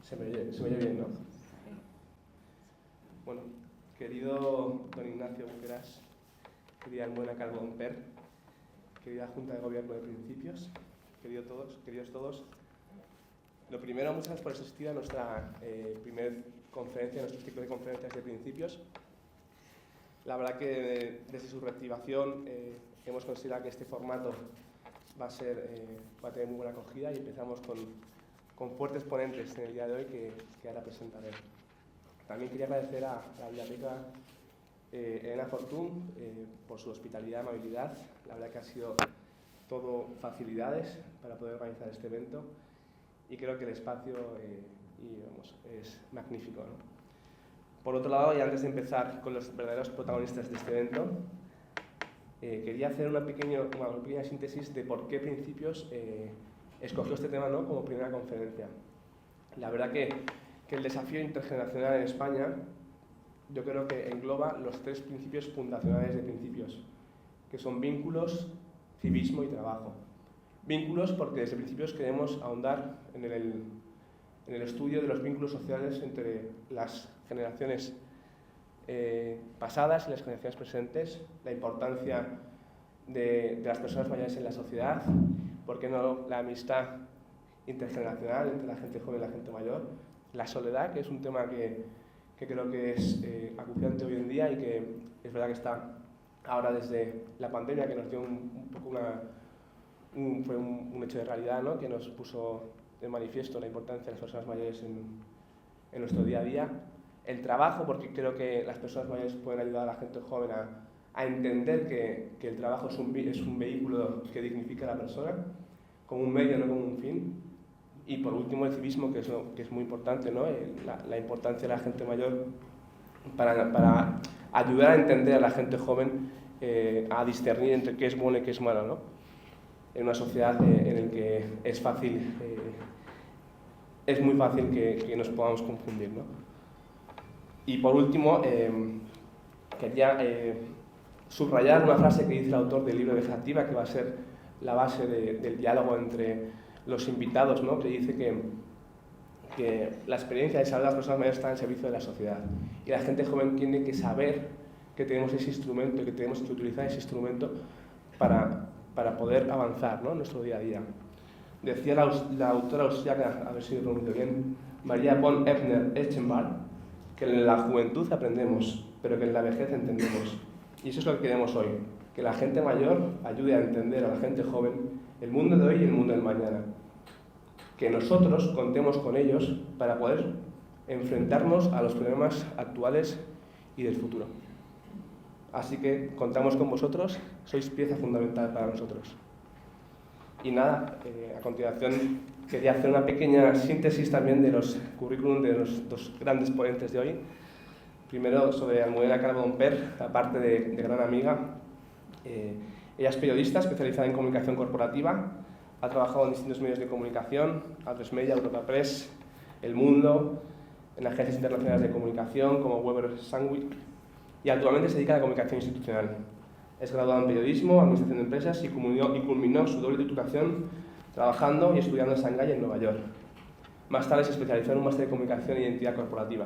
Se me oye bien, ¿no? Bueno, querido don Ignacio Buqueras, querida Almudena Calvo Domper, querida Junta de Gobierno de Principios, queridos todos, lo primero, muchas gracias por asistir a nuestra primera conferencia, nuestro ciclo de conferencias de principios. La verdad que desde su reactivación hemos considerado que este formato va a tener muy buena acogida y empezamos con fuertes ponentes en el día de hoy que ahora presentaré. También quería agradecer a la biblioteca Elena Fortún por su hospitalidad y amabilidad. La verdad que ha sido todo facilidades para poder organizar este evento y creo que el espacio es magnífico, ¿no? Por otro lado, y antes de empezar con los verdaderos protagonistas de este evento, quería hacer una pequeña síntesis de por qué Principios escogió este tema, ¿no?, como primera conferencia. La verdad que el desafío intergeneracional en España yo creo que engloba los tres principios fundacionales de Principios, que son vínculos, civismo y trabajo. Vínculos porque desde Principios queremos ahondar en el estudio de los vínculos sociales entre las generaciones pasadas y las generaciones presentes, la importancia de las personas mayores en la sociedad, por qué no la amistad intergeneracional entre la gente joven y la gente mayor, la soledad, que es un tema que creo que es acuciante hoy en día y que es verdad que está ahora desde la pandemia, que nos dio un poco fue un hecho de realidad, ¿no?, que nos puso de manifiesto la importancia de las personas mayores en nuestro día a día. El trabajo, porque creo que las personas mayores pueden ayudar a la gente joven a entender que el trabajo es un vehículo que dignifica a la persona, como un medio, no como un fin. Y por último, el civismo, que es muy importante, ¿no?, la importancia de la gente mayor para ayudar a entender a la gente joven a discernir entre qué es bueno y qué es malo, ¿no?, en una sociedad en la que es muy fácil que nos podamos confundir, ¿no? Y por último, quería subrayar una frase que dice el autor del libro Vegetativa, que va a ser la base del diálogo entre los invitados, ¿no?, que dice que la experiencia de saber a las personas mayores está en servicio de la sociedad. Y la gente joven tiene que saber que tenemos ese instrumento y que tenemos que utilizar ese instrumento para poder avanzar, ¿no?, en nuestro día a día. Decía la autora austriaca, a ver si lo pronuncio bien, María von Ebner-Eschenbach, que en la juventud aprendemos, pero que en la vejez entendemos. Y eso es lo que queremos hoy, que la gente mayor ayude a entender a la gente joven el mundo de hoy y el mundo del mañana. Que nosotros contemos con ellos para poder enfrentarnos a los problemas actuales y del futuro. Así que contamos con vosotros, sois pieza fundamental para nosotros. Y nada, a continuación quería hacer una pequeña síntesis también de los currículum de los dos grandes ponentes de hoy. Primero sobre Almudena Calvo Domper, aparte de gran amiga. Ella es periodista especializada en comunicación corporativa, ha trabajado en distintos medios de comunicación, Atresmedia, Europa Press, El Mundo, en agencias internacionales de comunicación como Weber Sandwich, y actualmente se dedica a la comunicación institucional. Es graduado en periodismo, administración de empresas y culminó su doble titulación trabajando y estudiando en Shanghái, en Nueva York. Más tarde se especializó en un máster de comunicación e identidad corporativa.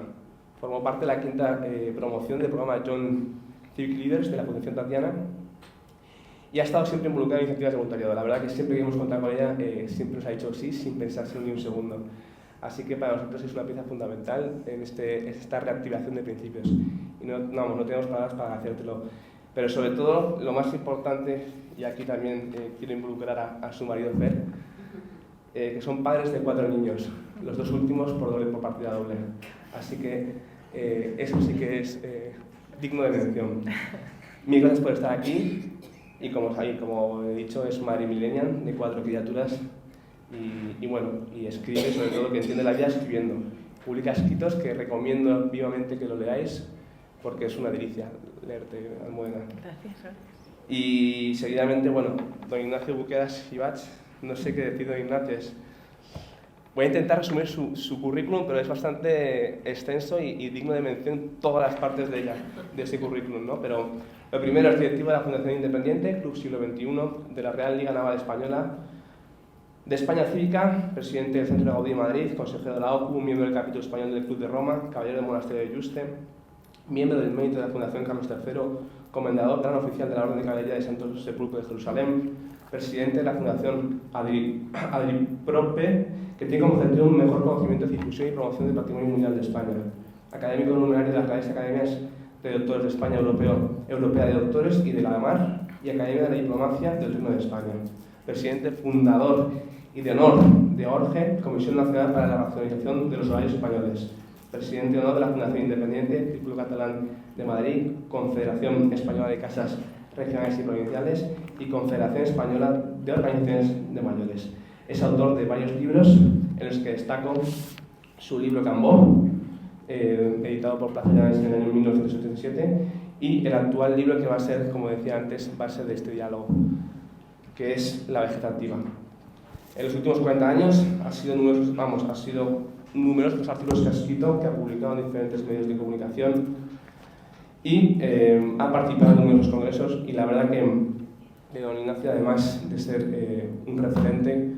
Formó parte de la quinta promoción del programa Young Civic Leaders de la Fundación Tatiana y ha estado siempre involucrada en iniciativas de voluntariado. La verdad que siempre que hemos contado con ella siempre nos ha dicho sí sin pensárselo ni un segundo. Así que para nosotros es una pieza fundamental en esta reactivación de principios. Y no tenemos palabras para hacértelo. Pero sobre todo, lo más importante, y aquí también quiero involucrar a su marido Fer, que son padres de 4 niños, los 2 últimos por partida doble. Así que eso sí que es digno de mención. Mil gracias por estar aquí y como he dicho, es madre millennial de 4 criaturas y escribe, sobre todo, que entiende la vida escribiendo. Publica escritos que recomiendo vivamente que lo leáis porque es una delicia leerte, Almudena. Gracias. Y seguidamente, bueno, don Ignacio Buqueras Ibach, no sé qué decir don Ignacio. Voy a intentar resumir su currículum, pero es bastante extenso y digno de mención todas las partes de ese currículum, ¿no? Pero lo primero es directivo de la Fundación Independiente, Club Siglo XXI, de la Real Liga Naval Española, De España Cívica, presidente del Centro de Gaudí de Madrid, consejero de la OCU, miembro del capítulo español del Club de Roma, caballero del Monasterio de Yuste, miembro del Mérito de la Fundación Carlos III, comendador gran oficial de la Orden de Caballería de Santo Sepulcro de Jerusalén, presidente de la Fundación Adriprope, que tiene como objetivo un mejor conocimiento, difusión y promoción del patrimonio mundial de España, académico numerario de las Reales Academias de Doctores de España, Europea de Doctores y de la AMAR, y Academia de la Diplomacia del Reino de España, presidente fundador y de honor de ORGE, Comisión Nacional para la Racionalización de los Horarios Españoles, presidente de honor de la Fundación Independiente, Círculo Catalán de Madrid, Confederación Española de Casas Regionales y Provinciales y Confederación Española de Organizaciones de Mayores. Es autor de varios libros, en los que destaco su libro Cambó, editado por Plaza Llanes en el año 1977, y el actual libro que va a ser, como decía antes, base de este diálogo, que es La vegetativa. En los últimos 40 años ha sido numerosos los artículos que ha escrito, que ha publicado en diferentes medios de comunicación y ha participado en numerosos congresos, y la verdad que don Ignacio, además de ser un referente,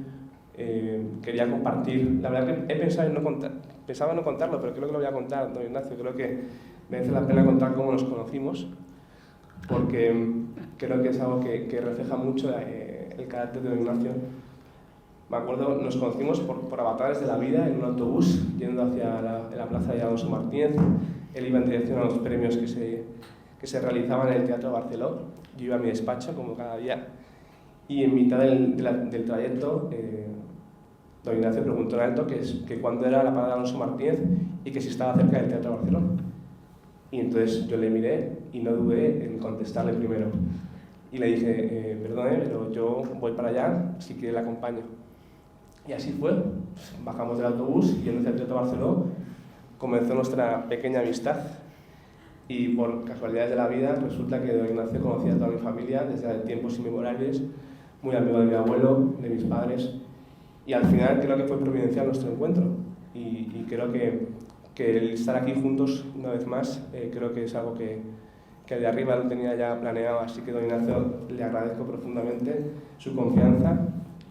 quería compartir. La verdad que he pensado en no contarlo, pero creo que lo voy a contar, don Ignacio. Creo que merece la pena contar cómo nos conocimos, porque creo que es algo que refleja mucho el carácter de don Ignacio. Me acuerdo, nos conocimos por avatares de la vida en un autobús yendo hacia la plaza de Alonso Martínez. Él iba en dirección a los premios que se realizaban en el Teatro Barceló. Yo iba a mi despacho, como cada día, y en mitad del trayecto don Ignacio preguntó en alto que cuándo era la parada de Alonso Martínez y que si estaba cerca del Teatro Barceló. Y entonces yo le miré y no dudé en contestarle primero. Y le dije, perdone, pero yo voy para allá, si quiere le acompaño. Y así fue. Bajamos del autobús y en el Teatro Barceló comenzó nuestra pequeña amistad. Y por casualidades de la vida, resulta que don Ignacio conocía a toda mi familia desde tiempos inmemorables, muy amigo de mi abuelo, de mis padres, y al final creo que fue providencial nuestro encuentro. Y creo que el estar aquí juntos una vez más, creo que es algo que de arriba lo tenía ya planeado, así que don Ignacio le agradezco profundamente su confianza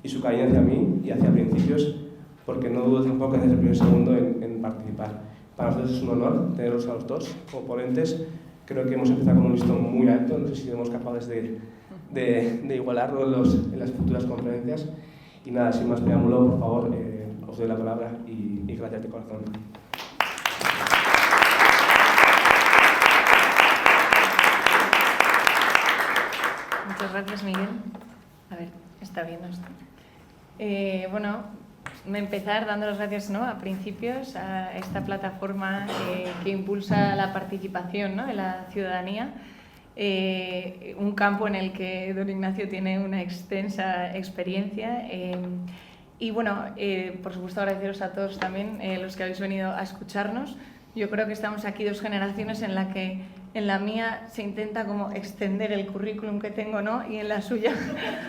y su cariño hacia mí y hacia Principios, porque no dudo tampoco desde el primer segundo en participar. Para nosotros es un honor teneros a los dos como ponentes. Creo que hemos empezado con un listón muy alto, no sé si seremos capaces de igualarlo en las futuras conferencias. Y nada, sin más preámbulo, por favor, os doy la palabra y gracias de corazón. Muchas gracias, Miguel. A ver, está bien esto. Bueno, empezar dando las gracias, ¿no?, a Principios, a esta plataforma que impulsa la participación, ¿no?, de la ciudadanía, un campo en el que don Ignacio tiene una extensa experiencia. Y bueno, por supuesto agradeceros a todos también los que habéis venido a escucharnos. Yo creo que estamos aquí dos generaciones en la que en la mía se intenta como extender el currículum que tengo, ¿no?, y en la suya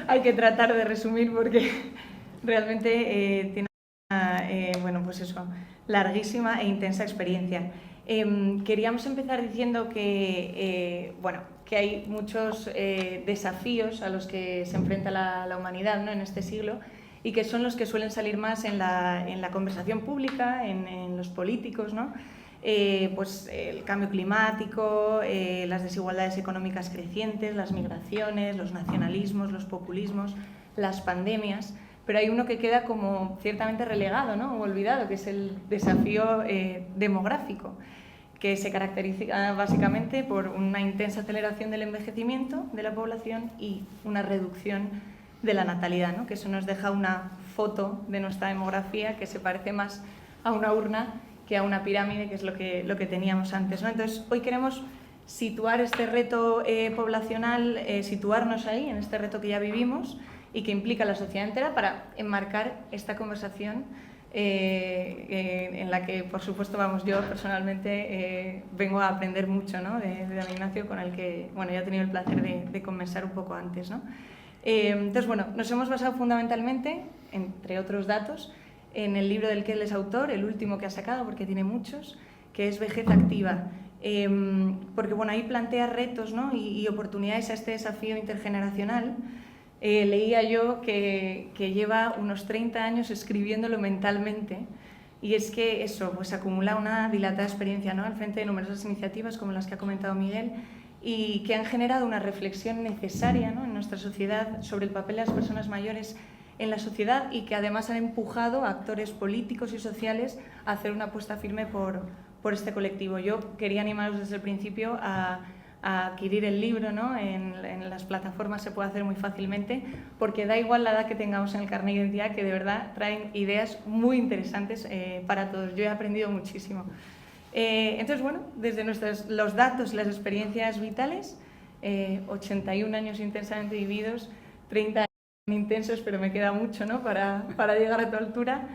hay que tratar de resumir porque realmente tiene una bueno, pues eso, larguísima e intensa experiencia. Queríamos empezar diciendo que, bueno, que hay muchos desafíos a los que se enfrenta la humanidad, ¿no?, en este siglo, y que son los que suelen salir más en la conversación pública, en los políticos, ¿no? Pues el cambio climático, las desigualdades económicas crecientes, las migraciones, los nacionalismos, los populismos, las pandemias, pero hay uno que queda como ciertamente relegado, ¿no?, o olvidado, que es el desafío demográfico, que se caracteriza básicamente por una intensa aceleración del envejecimiento de la población y una reducción de la natalidad, ¿no?, que eso nos deja una foto de nuestra demografía que se parece más a una urna que a una pirámide, que es lo que teníamos antes, ¿no? Entonces, hoy queremos situar este reto poblacional, situarnos ahí, en este reto que ya vivimos y que implica a la sociedad entera, para enmarcar esta conversación en la que, por supuesto, vamos, yo personalmente vengo a aprender mucho, ¿no?, de don Ignacio, con el que, bueno, ya he tenido el placer de conversar un poco antes, ¿no? Entonces, bueno, nos hemos basado fundamentalmente, entre otros datos, en el libro del que él es autor, el último que ha sacado, porque tiene muchos, que es Vejez Activa, porque bueno, ahí plantea retos, ¿no?, y oportunidades a este desafío intergeneracional, leía yo que lleva unos 30 años escribiéndolo mentalmente, y es que eso pues acumula una dilatada experiencia, ¿no?, al frente de numerosas iniciativas como las que ha comentado Miguel, y que han generado una reflexión necesaria, ¿no?, en nuestra sociedad sobre el papel de las personas mayores en la sociedad, y que además han empujado a actores políticos y sociales a hacer una apuesta firme por este colectivo. Yo quería animaros desde el principio a adquirir el libro, ¿no? En las plataformas se puede hacer muy fácilmente, porque da igual la edad que tengamos en el carnet de identidad, que de verdad traen ideas muy interesantes para todos. Yo he aprendido muchísimo. Entonces, bueno, desde los datos y las experiencias vitales, 81 años intensamente vividos, 30 años intensos, pero me queda mucho, ¿no?, para llegar a tu altura.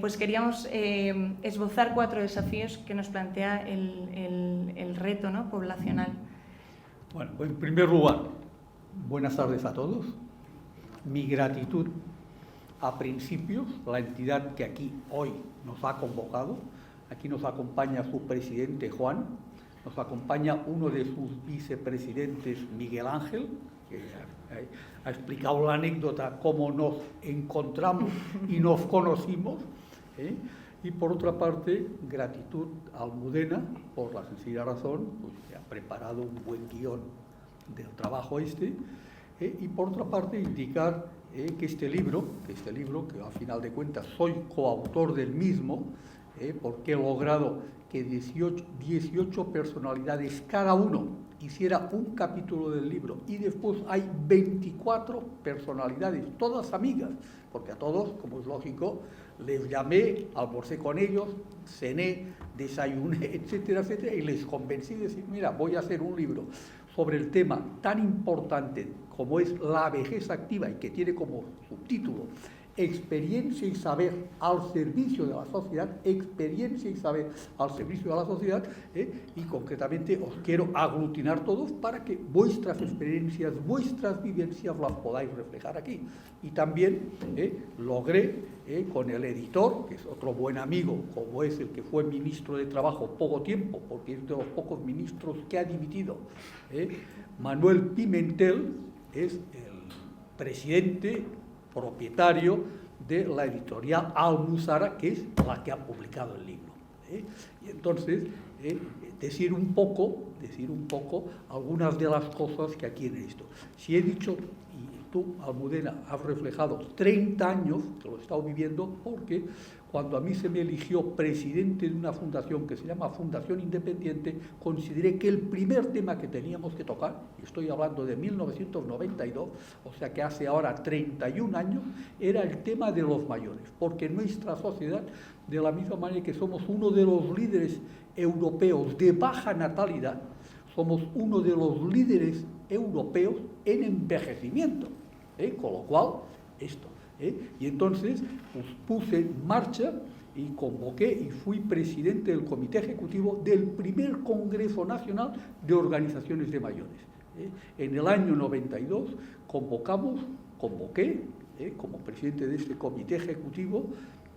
Pues queríamos esbozar 4 desafíos que nos plantea el reto, ¿no?, poblacional. Bueno, en primer lugar, buenas tardes a todos. Mi gratitud a Principios, la entidad que aquí hoy nos ha convocado. Aquí nos acompaña su presidente Juan, nos acompaña uno de sus vicepresidentes, Miguel Ángel, que ha explicado la anécdota cómo nos encontramos y nos conocimos, y por otra parte, gratitud a Almudena por la sencilla razón, pues, que ha preparado un buen guión del trabajo y por otra parte indicar que este libro, que a final de cuentas soy coautor del mismo, porque he logrado que 18 personalidades cada uno hiciera un capítulo del libro, y después hay 24 personalidades, todas amigas, porque a todos, como es lógico, les llamé, almorcé con ellos, cené, desayuné, etcétera, etcétera, y les convencí de decir, mira, voy a hacer un libro sobre el tema tan importante como es la vejez activa, y que tiene como subtítulo experiencia y saber al servicio de la sociedad, experiencia y saber al servicio de la sociedad, y concretamente os quiero aglutinar todos para que vuestras experiencias, vuestras vivencias las podáis reflejar aquí. Y también logré con el editor, que es otro buen amigo, como es el que fue ministro de Trabajo poco tiempo, porque es de los pocos ministros que ha dimitido, Manuel Pimentel, es el presidente propietario de la editorial Almuzara, que es la que ha publicado el libro. Y entonces, decir un poco algunas de las cosas que aquí en esto. Si he dicho, y tú, Almudena, has reflejado 30 años que lo he estado viviendo, porque cuando a mí se me eligió presidente de una fundación que se llama Fundación Independiente, consideré que el primer tema que teníamos que tocar, y estoy hablando de 1992, o sea que hace ahora 31 años, era el tema de los mayores, porque nuestra sociedad, de la misma manera que somos uno de los líderes europeos de baja natalidad, somos uno de los líderes europeos en envejecimiento, con lo cual, esto. Y entonces pues, puse en marcha y convoqué y fui presidente del comité ejecutivo del primer Congreso Nacional de Organizaciones de Mayores. En el año 92 convoqué como presidente de este comité ejecutivo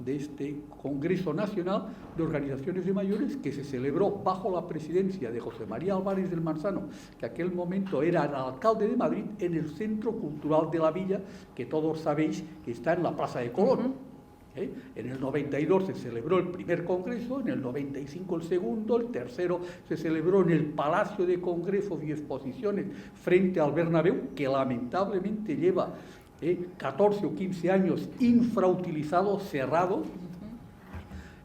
de este Congreso Nacional de Organizaciones de Mayores, que se celebró bajo la presidencia de José María Álvarez del Manzano, que aquel momento era el alcalde de Madrid, en el Centro Cultural de la Villa, que todos sabéis que está en la Plaza de Colón. En el 92 se celebró el primer congreso, en el 95 el segundo, el tercero se celebró en el Palacio de Congresos y Exposiciones frente al Bernabéu, que lamentablemente lleva 14 o 15 años infrautilizado, cerrado.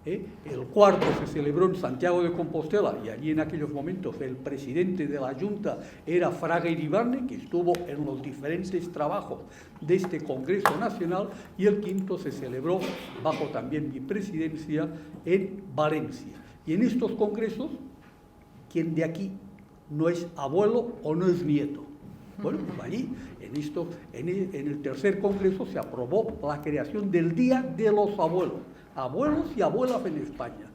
El cuarto se celebró en Santiago de Compostela, y allí en aquellos momentos el presidente de la Junta era Fraga Iribarne, que estuvo en los diferentes trabajos de este Congreso Nacional, y el quinto se celebró bajo también mi presidencia en Valencia. Y en estos congresos, ¿quién de aquí no es abuelo o no es nieto? Bueno, pues allí, en el tercer congreso se aprobó la creación del Día de los Abuelos y abuelas en España.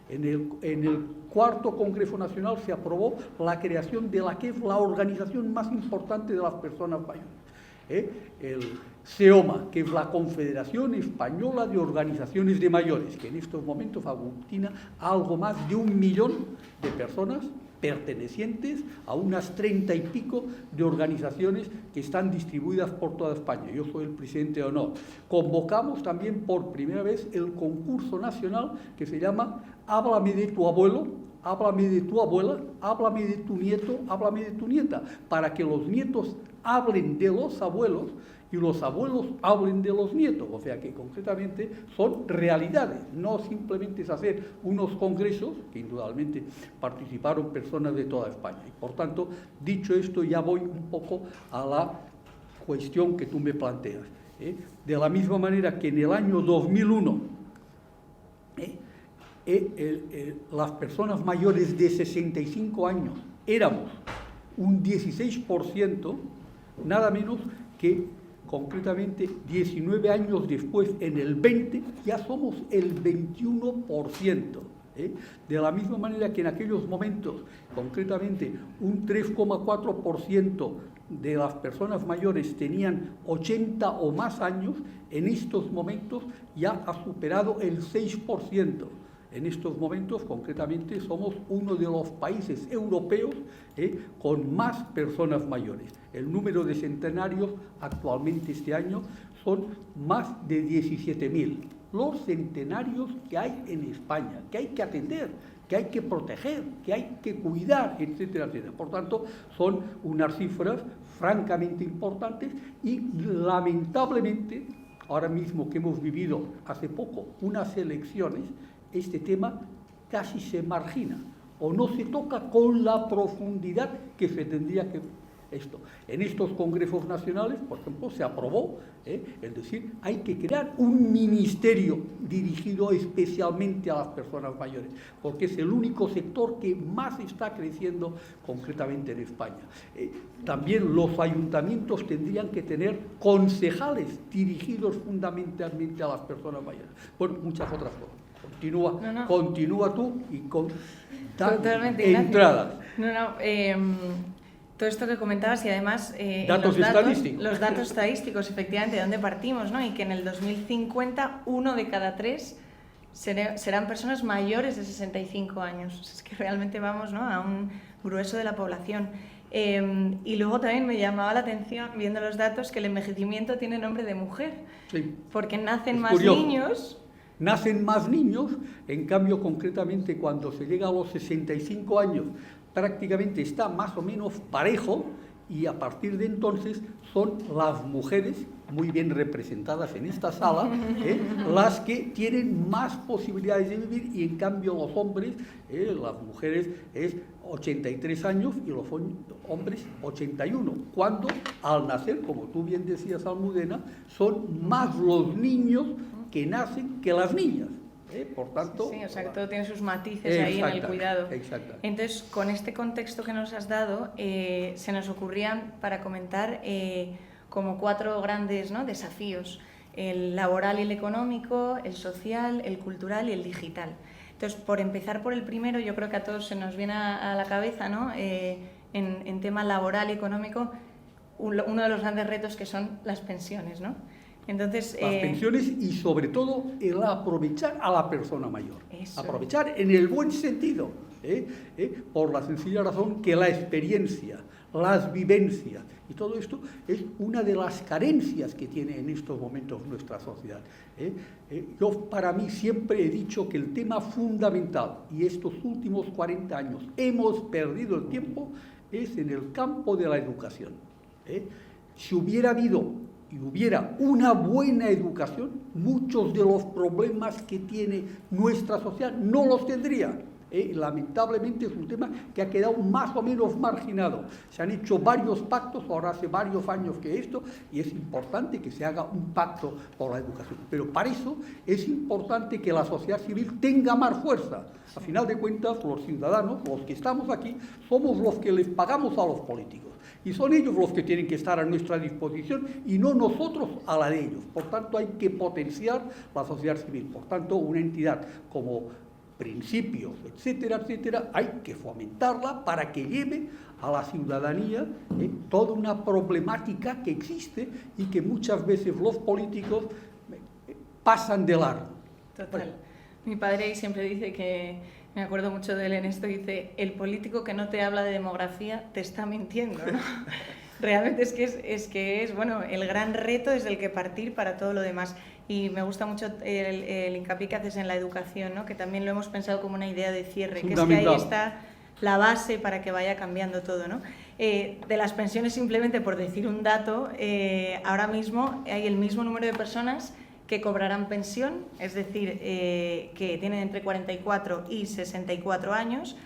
En el cuarto Congreso Nacional se aprobó la creación de la que es la organización más importante de las personas mayores. El SEOMA, que es la Confederación Española de Organizaciones de Mayores, que en estos momentos aglutina a algo más de 1 millón de personas pertenecientes a unas 30 y pico de organizaciones que están distribuidas por toda España. Yo soy el presidente de honor. Convocamos también por primera vez el concurso nacional que se llama Háblame de tu abuelo, háblame de tu abuela, háblame de tu nieto, háblame de tu nieta, para que los nietos hablen de los abuelos y los abuelos hablen de los nietos, o sea que concretamente son realidades, no simplemente es hacer unos congresos, que indudablemente participaron personas de toda España. Y por tanto, dicho esto, ya voy un poco a la cuestión que tú me planteas. De la misma manera que en el año 2001, las personas mayores de 65 años éramos un 16%, nada menos que concretamente 19 años después, en el 20, ya somos el 21%. De la misma manera que en aquellos momentos, concretamente un 3,4% de las personas mayores tenían 80 o más años, en estos momentos ya ha superado el 6%. En estos momentos, concretamente, somos uno de los países europeos con más personas mayores. El número de centenarios actualmente este año son más de 17.000. Los centenarios que hay en España, que hay que atender, que hay que proteger, que hay que cuidar, etcétera, etcétera. Por tanto, son unas cifras francamente importantes y, lamentablemente, ahora mismo que hemos vivido hace poco unas elecciones, este tema casi se margina o no se toca con la profundidad que se tendría que esto. En estos congresos nacionales, por ejemplo, se aprobó, es decir, hay que crear un ministerio dirigido especialmente a las personas mayores, porque es el único sector que más está creciendo concretamente en España. También los ayuntamientos tendrían que tener concejales dirigidos fundamentalmente a las personas mayores. Bueno, muchas otras cosas. Continúa tú y con entradas. Todo esto que comentabas y además los datos estadísticos, efectivamente, de dónde partimos, ¿no? Y que en el 2050 1 de cada 3 serán personas mayores de 65 años. O sea, es que realmente vamos, ¿no?, a un grueso de la población. Y luego también me llamaba la atención, viendo los datos, que el envejecimiento tiene nombre de mujer, sí, porque nacen más niños. Nacen más niños, en cambio, concretamente, cuando se llega a los 65 años, prácticamente está más o menos parejo, y a partir de entonces son las mujeres, muy bien representadas en esta sala, las que tienen más posibilidades de vivir, y en cambio los hombres, las mujeres es 83 años y los hombres 81, cuando al nacer, como tú bien decías, Almudena, son más los niños que nacen que las niñas. Por tanto, sí, o sea, que todo tiene sus matices ahí en el cuidado. Entonces, con este contexto que nos has dado, se nos ocurrían para comentar como 4 grandes, ¿no?, desafíos: el laboral y el económico, el social, el cultural y el digital. Entonces, por empezar por el primero, yo creo que a todos se nos viene a la cabeza, ¿no?, en tema laboral y económico, uno de los grandes retos que son las pensiones, ¿no? Entonces, las pensiones y sobre todo el aprovechar a la persona mayor. Eso. Aprovechar en el buen sentido, por la sencilla razón que la experiencia, las vivencias y todo esto es una de las carencias que tiene en estos momentos nuestra sociedad. Yo para mí siempre he dicho que el tema fundamental, y estos últimos 40 años hemos perdido el tiempo, es en el campo de la educación. Si hubiera habido y hubiera una buena educación, muchos de los problemas que tiene nuestra sociedad no los tendría. Lamentablemente es un tema que ha quedado más o menos marginado. Se han hecho varios pactos, ahora hace varios años que esto, y es importante que se haga un pacto por la educación. Pero para eso es importante que la sociedad civil tenga más fuerza. A final de cuentas, los ciudadanos, los que estamos aquí, somos los que les pagamos a los políticos. Y son ellos los que tienen que estar a nuestra disposición y no nosotros a la de ellos. Por tanto, hay que potenciar la sociedad civil. Por tanto, una entidad como Principios, etcétera, etcétera, hay que fomentarla para que lleve a la ciudadanía toda una problemática que existe y que muchas veces los políticos pasan de largo. Total. Mi padre siempre dice que Me acuerdo mucho de él en esto, dice, el político que no te habla de demografía te está mintiendo, ¿no? Realmente es que es, bueno, el gran reto es el que partir para todo lo demás. Y me gusta mucho el hincapié que haces en la educación, ¿no? Que también lo hemos pensado como una idea de cierre, que es que ahí está la base para que vaya cambiando todo, ¿no? De las pensiones, simplemente por decir un dato, ahora mismo hay el mismo número de personas que cobrarán pensión, es decir, que tienen entre 44 y 64 años,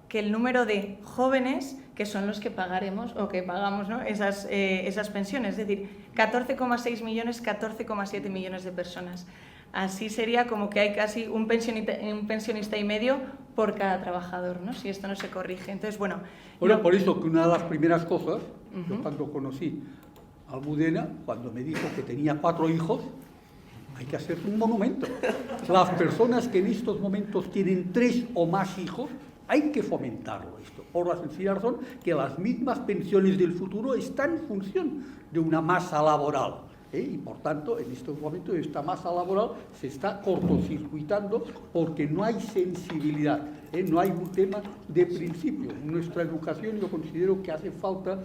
que el número de jóvenes que son los que pagaremos o que pagamos, ¿no? esas pensiones, es decir, 14,6 millones, 14,7 millones de personas. Así sería como que hay casi un pensionista y medio por cada trabajador, ¿no? Si esto no se corrige. Entonces, bueno... Por eso que una de las primeras cosas, yo cuando conocí a Almudena, cuando me dijo que tenía 4 hijos, hay que hacer un monumento. Las personas que en estos momentos tienen 3 o más hijos, hay que fomentarlo esto, por la sencilla razón que las mismas pensiones del futuro están en función de una masa laboral. Y por tanto, en estos momentos esta masa laboral se está cortocircuitando porque no hay sensibilidad, no hay un tema de principios. En nuestra educación yo considero que hace falta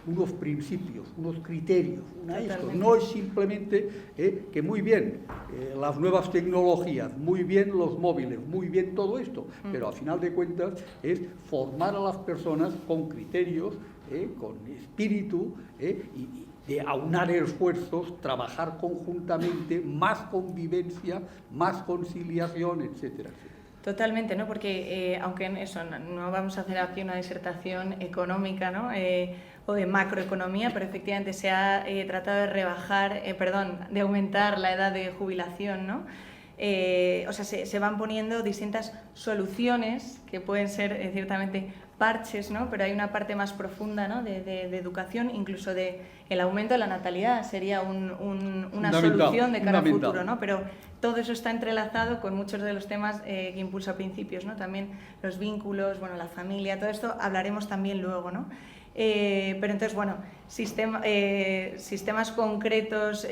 unos principios, unos criterios. No es simplemente que muy bien las nuevas tecnologías, muy bien los móviles, muy bien todo esto, pero al final de cuentas es formar a las personas con criterios, con espíritu y de aunar esfuerzos, trabajar conjuntamente, más convivencia, más conciliación, etcétera, etcétera. Totalmente, ¿no? Porque aunque en eso no vamos a hacer aquí una disertación económica, ¿no? O de macroeconomía, pero efectivamente se ha tratado de de aumentar la edad de jubilación, ¿no? O sea, se van poniendo distintas soluciones que pueden ser ciertamente parches, ¿no? Pero hay una parte más profunda, ¿no? de educación, incluso de el aumento de la natalidad sería una solución de cara al futuro, ¿no? Pero todo eso está entrelazado con muchos de los temas que impulsa Principios, ¿no? También los vínculos, bueno, la familia, todo esto hablaremos también luego, ¿no? Pero entonces, bueno, sistemas concretos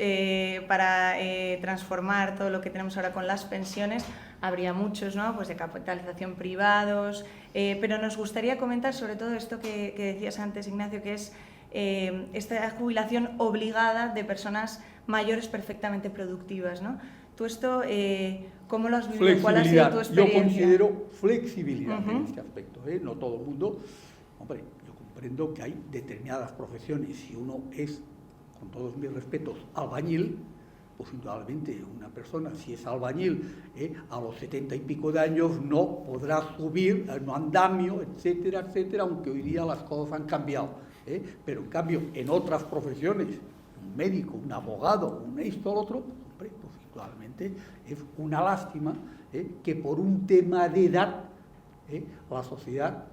para transformar todo lo que tenemos ahora con las pensiones, habría muchos, ¿no? Pues de capitalización privados, pero nos gustaría comentar sobre todo esto que decías antes, Ignacio, que es esta jubilación obligada de personas mayores perfectamente productivas, ¿no? Tú esto, ¿cómo lo has vivido? ¿Cuál ha sido tu experiencia? Yo considero flexibilidad en este aspecto, no todo el mundo, hombre, comprendo que hay determinadas profesiones, si uno es, con todos mis respetos, albañil, pues indudablemente una persona, si es albañil, a los 70 y pico de años no podrá subir en un andamio, etcétera, etcétera, aunque hoy día las cosas han cambiado. Pero en cambio, en otras profesiones, un médico, un abogado, un esto, lo otro, hombre, pues indudablemente es una lástima que por un tema de edad la sociedad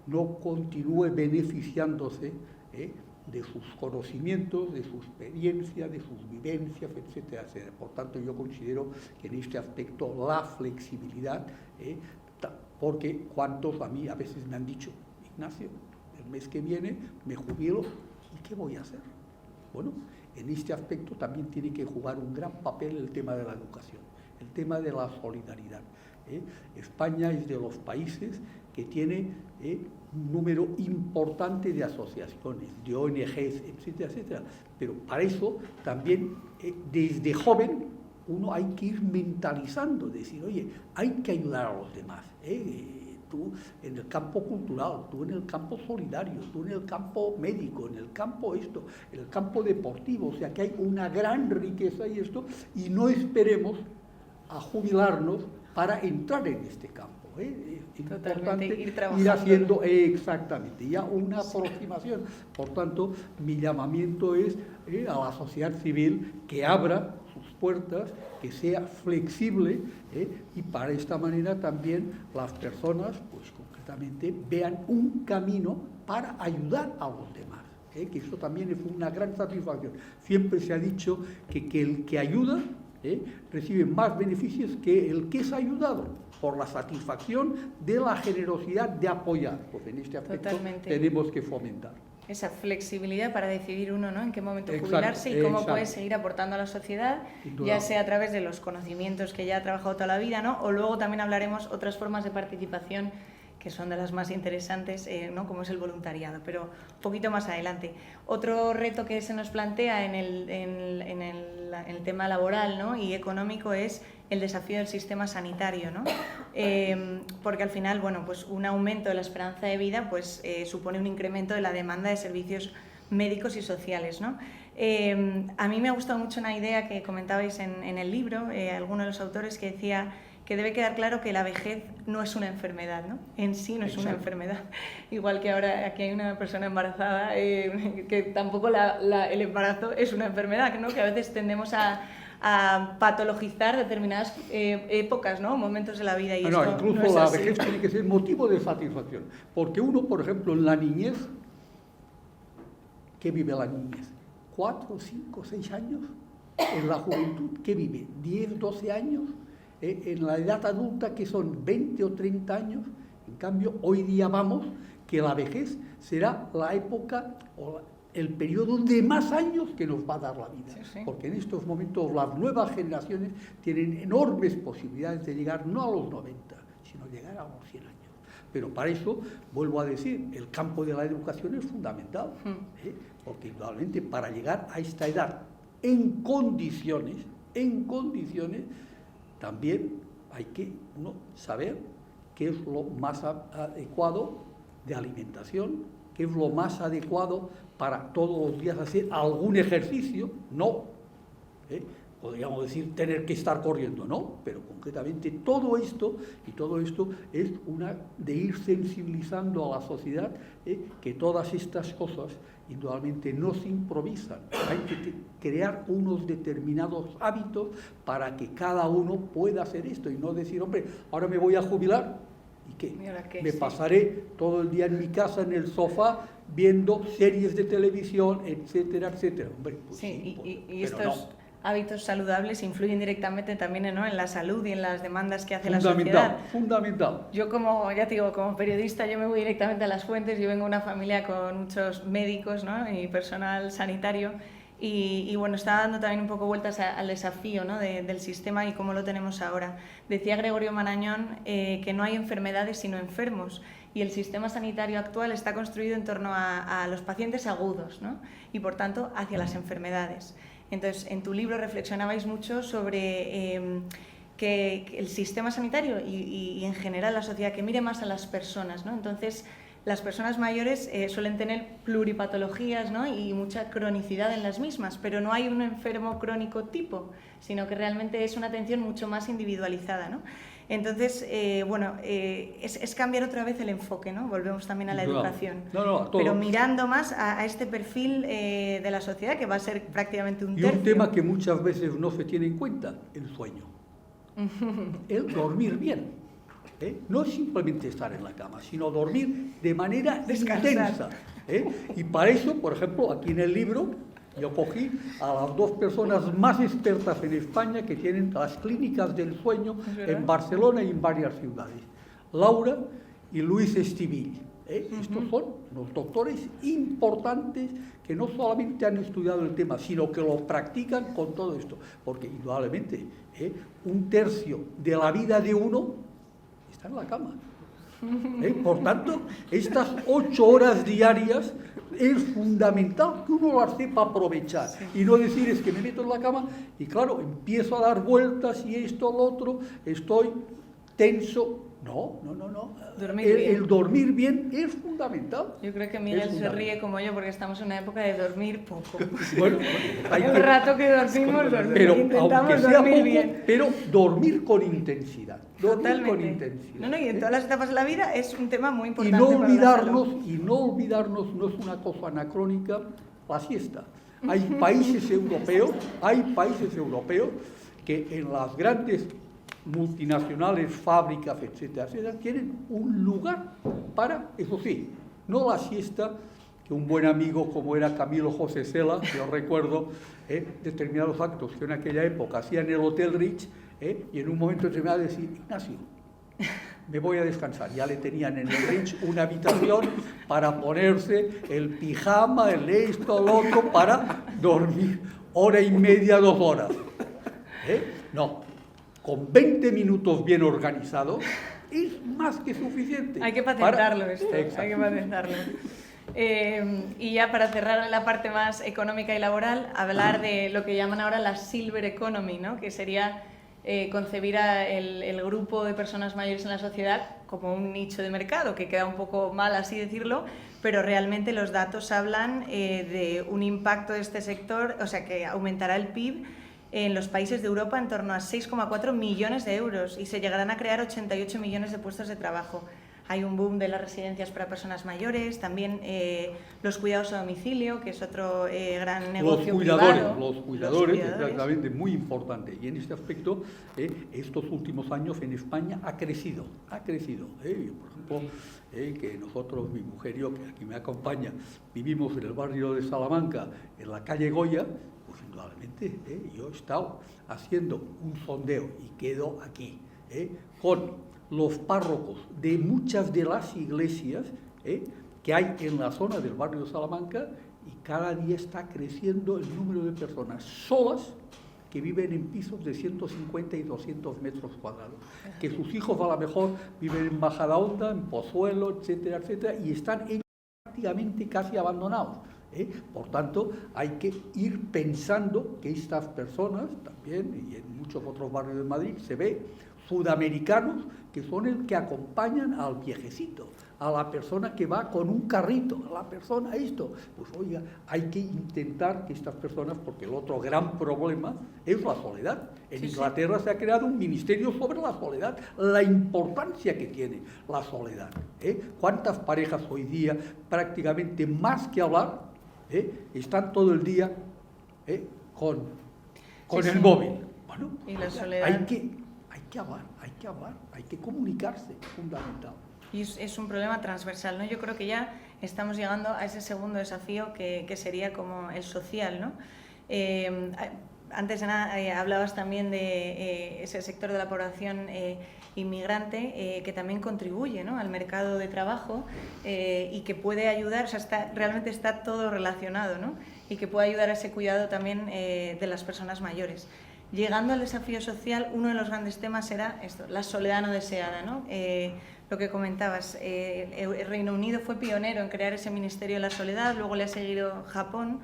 no continúe beneficiándose de sus conocimientos, de su experiencia, de sus vivencias, etcétera, etcétera. Por tanto, yo considero que en este aspecto la flexibilidad, porque cuantos a mí a veces me han dicho, Ignacio, el mes que viene me jubilo, ¿y qué voy a hacer? Bueno, en este aspecto también tiene que jugar un gran papel el tema de la educación, el tema de la solidaridad. España es de los países que tiene un número importante de asociaciones, de ONGs, etcétera, etcétera. Pero para eso también desde joven uno hay que ir mentalizando, decir, oye, hay que ayudar a los demás. Tú en el campo cultural, tú en el campo solidario, tú en el campo médico, en el campo esto, en el campo deportivo. O sea que hay una gran riqueza y esto, y no esperemos a jubilarnos para entrar en este campo. Es importante ir haciendo exactamente ya una aproximación. Por tanto, mi llamamiento es a la sociedad civil que abra sus puertas, que sea flexible y para esta manera también las personas, pues concretamente, vean un camino para ayudar a los demás. Que eso también es una gran satisfacción. Siempre se ha dicho que el que ayuda recibe más beneficios que el que es ayudado, por la satisfacción de la generosidad de apoyar. Pues en este aspecto tenemos que fomentar. esa flexibilidad para decidir uno, ¿no?, en qué momento Exacto, jubilarse y cómo exacto. puede seguir aportando a la sociedad, ya sea a través de los conocimientos que ya ha trabajado toda la vida, ¿no?, o luego también hablaremos otras formas de participación que son de las más interesantes, ¿no?, como es el voluntariado, pero un poquito más adelante. Otro reto que se nos plantea en el tema laboral, ¿no?, y económico es el desafío del sistema sanitario, ¿no? Porque al final, bueno, pues un aumento de la esperanza de vida pues, supone un incremento de la demanda de servicios médicos y sociales, ¿no? A mí me ha gustado mucho una idea que comentabais en el libro, alguno de los autores, que decía que debe quedar claro que la vejez no es una enfermedad, ¿no? En sí no es una enfermedad. Igual que ahora aquí hay una persona embarazada, que tampoco el embarazo es una enfermedad, ¿no?, que a veces tendemos a patologizar determinadas épocas, ¿no?, momentos de la vida. Y no, incluso no es la así. vejez tiene que ser motivo de satisfacción. Porque uno, por ejemplo, en la niñez, ¿qué vive la niñez? 4, 5, 6 años. En la juventud, ¿qué vive? 10, 12 años. En la edad adulta, que son 20 o 30 años. En cambio, hoy día vamos que la vejez será la época o el periodo de más años que nos va a dar la vida. Sí, sí. Porque en estos momentos las nuevas generaciones tienen enormes posibilidades de llegar no a los 90, sino llegar a los 100 años. Pero para eso, vuelvo a decir, el campo de la educación es fundamental, porque indudablemente para llegar a esta edad en condiciones, también hay que saber qué es lo más adecuado de alimentación, qué es lo más adecuado para todos los días hacer algún ejercicio, no, podríamos decir tener que estar corriendo, no, pero concretamente todo esto es una de ir sensibilizando a la sociedad, que todas estas cosas indudablemente no se improvisan, hay que crear unos determinados hábitos para que cada uno pueda hacer esto y no decir, hombre, ahora me voy a jubilar. ¿Y qué? Me pasaré todo el día en mi casa, en el sofá, viendo series de televisión, etcétera, etcétera. Hombre, pues sí, pues, y estos hábitos saludables influyen directamente también, ¿no?, en la salud y en las demandas que hace la sociedad. Fundamental. Yo ya te digo, como periodista, yo me voy directamente a las fuentes. Yo vengo de una familia con muchos médicos, ¿no?, y personal sanitario. Y bueno, está dando también un poco vueltas al desafío, ¿no?, del sistema y cómo lo tenemos ahora. Decía Gregorio Marañón que no hay enfermedades sino enfermos, y el sistema sanitario actual está construido en torno a los pacientes agudos, ¿no?, y por tanto hacia las enfermedades. Entonces, en tu libro reflexionabais mucho sobre que el sistema sanitario y en general la sociedad, que mire más a las personas, ¿no? Entonces, las personas mayores suelen tener pluripatologías, ¿no?, y mucha cronicidad en las mismas, pero no hay un enfermo crónico tipo, sino que realmente es una atención mucho más individualizada, ¿no? Entonces, es cambiar otra vez el enfoque, ¿no? Volvemos también a la educación, pero mirando más a este perfil de la sociedad, que va a ser prácticamente un tercio. Y un tema que muchas veces no se tiene en cuenta, el sueño. El dormir bien. No es simplemente estar en la cama, sino dormir de manera intensa. Y para eso, por ejemplo, aquí en el libro, yo cogí a las 2 personas más expertas en España que tienen las clínicas del sueño en Barcelona y en varias ciudades. Laura y Luis Estivill. Estos son los doctores importantes que no solamente han estudiado el tema, sino que lo practican con todo esto. Porque indudablemente, un tercio de la vida de uno está en la cama. Por tanto, estas 8 horas diarias es fundamental que uno las sepa aprovechar y no decir es que me meto en la cama y claro, empiezo a dar vueltas y esto, lo otro, estoy tenso. No. El dormir bien es fundamental. Yo creo que Miguel se ríe como yo porque estamos en una época de dormir poco. Bueno, hay un rato que dormimos, pero intentamos sea dormir poco, bien. Pero dormir con intensidad. Totalmente. Y en todas las etapas de la vida es un tema muy importante. Y no olvidarnos, no es una cosa anacrónica, la siesta. Hay países europeos que en las grandes multinacionales, fábricas, etcétera, tienen un lugar para, eso sí, no la siesta, que un buen amigo como era Camilo José Cela, yo recuerdo determinados actos que en aquella época hacía en el Hotel Rich, y en un momento determinado decía, Ignacio, me voy a descansar. Ya le tenían en el Rich una habitación para ponerse el pijama, el esto, el otro, para dormir 1h30, 2 horas. No, con 20 minutos bien organizados es más que suficiente. Hay que patentarlo esto, hay que patentarlo. Y ya para cerrar la parte más económica y laboral, hablar de lo que llaman ahora la Silver Economy, ¿no? Que sería concebir el grupo de personas mayores en la sociedad como un nicho de mercado, que queda un poco mal así decirlo, pero realmente los datos hablan de un impacto de este sector, o sea, que aumentará el PIB en los países de Europa en torno a 6,4 millones de euros y se llegarán a crear 88 millones de puestos de trabajo. Hay un boom de las residencias para personas mayores, también los cuidados a domicilio, que es otro gran negocio privado. Los cuidadores, exactamente, muy importante. Y en este aspecto, estos últimos años en España ha crecido. Yo, por ejemplo, que nosotros, mi mujer y yo, que aquí me acompaña, vivimos en el barrio de Salamanca, en la calle Goya, pues indudablemente yo he estado haciendo un sondeo y quedo aquí, con los párrocos de muchas de las iglesias que hay en la zona del barrio de Salamanca, y cada día está creciendo el número de personas solas que viven en pisos de 150 y 200 metros cuadrados, que sus hijos a lo mejor viven en Majadahonda, en Pozuelo, etcétera, etcétera, y están prácticamente casi abandonados. Por tanto, hay que ir pensando que estas personas, también, y en muchos otros barrios de Madrid, se ve sudamericanos que son el que acompañan al viejecito, a la persona que va con un carrito, a la persona esto. Pues oiga, hay que intentar que estas personas, porque el otro gran problema es la soledad. En Inglaterra se ha creado un ministerio sobre la soledad, la importancia que tiene la soledad. ¿Cuántas parejas hoy día, prácticamente más que hablar, están todo el día con el móvil? Bueno, y la soledad. Hay que hablar, hay que comunicarse, es fundamental. Y es un problema transversal, ¿no? Yo creo que ya estamos llegando a ese segundo desafío que sería como el social, ¿no? Antes de nada hablabas también de ese sector de la población inmigrante que también contribuye, ¿no?, al mercado de trabajo y que puede ayudar, o sea, realmente está todo relacionado, ¿no?, y que puede ayudar a ese cuidado también de las personas mayores. Llegando al desafío social, uno de los grandes temas era esto, la soledad no deseada, ¿no? Lo que comentabas, el Reino Unido fue pionero en crear ese Ministerio de la Soledad, luego le ha seguido Japón,